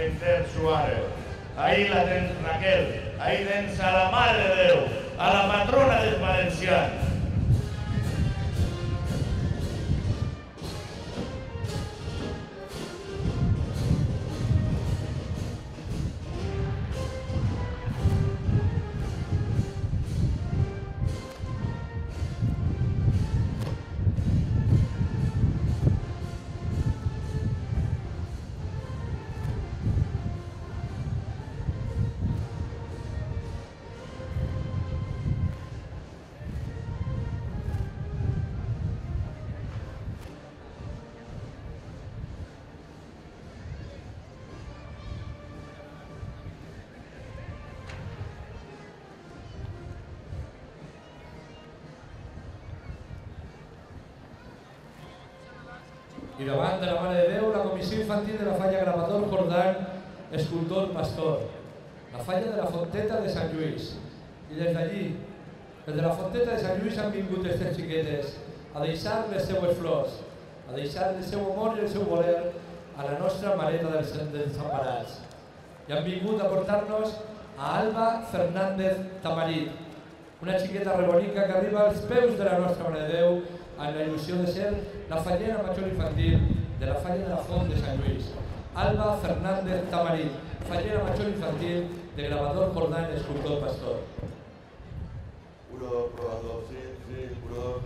Ester Suárez. Ahí la tens, Raquel. Ahí tens a la Mare de Déu, a la patrona dels valencians. I davant de la Mare de Déu, la Comissió Infantil de la Falla Gravador Jordán, escultor Pastor, la Falla de la Fonteta de Sant Lluís. I des d'allí, des de la Fonteta de Sant Lluís han vingut aquestes xiquetes a deixar les seues flors, a deixar el seu amor i el seu voler a la nostra Mareta dels Desemparats. I han vingut a portar-nos a Alba Fernández Tamarit, una xiqueta rebonica que arriba als peus de la nostra Mare de Déu amb la il·lusió de ser la fallera major infantil de la Falla de la Font de Sant Lluís. Alba Fernández Tamarit, fallera major infantil de Gravador Jordán, escultor Pastor. 1, 2, 2, sí, 1, 2.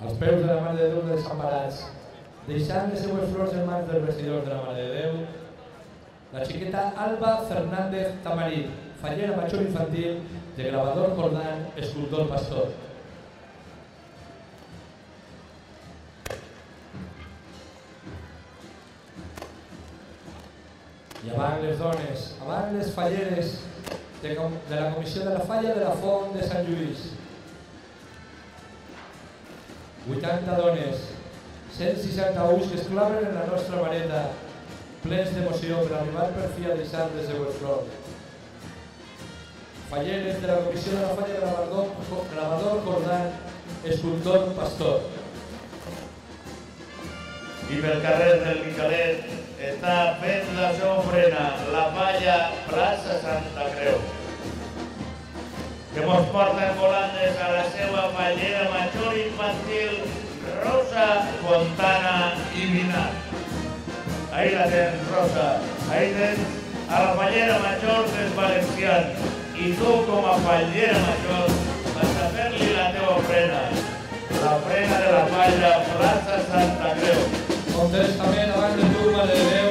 Als peus de la Mare de Déu dels Desemparats, deixant les seues flors en mans dels vestidors de la Mare de Déu, la xiqueta Alba Fernández Tamarit, fallera major infantil de Gravador Jordán, escultor Pastor. I avant les dones, avant les falleres de la Comissió de la Falla de la Font de Sant Lluís, 80 dones, 161 que es claven en la nostra mareta, plens d'emoció per arribar per fi a deixar les seues flors. Falleres de la Comissió de la Falla de Gravador Jordán, escultor Pastor. I pel carrer del Miquelet està fent la seva ofrena la Falla Plaça Santa Creu, que mos porten volandes a la seva fallera major infantil Rosa Fontana i Minat. Ahí la tens, Rosa. Ahí tens a la fallera major dels valencians. I tu, com a fallera major, vas a fer-li la teva ofrena. La ofrena de la Falla Plaça Santa Creu. Contestament davant de tu, Mare de Déu,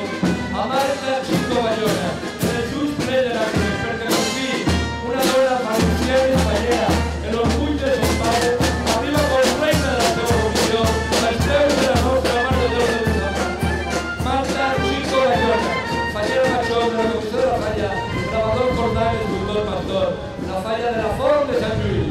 a Marta Chico Bayona, en el just ple de la creu, perquè confí una dona valenciana i fallera, en l'orgull de son pare, arriba com reina de la seva comissió, als peus de la nostra Mare de Déu de Desemparats. Marta Chico Bayona, fallera major de la Comissió de la Falla, Gravador Jordán, escultor Pastor, la Falla de la Font de Sant Lluís.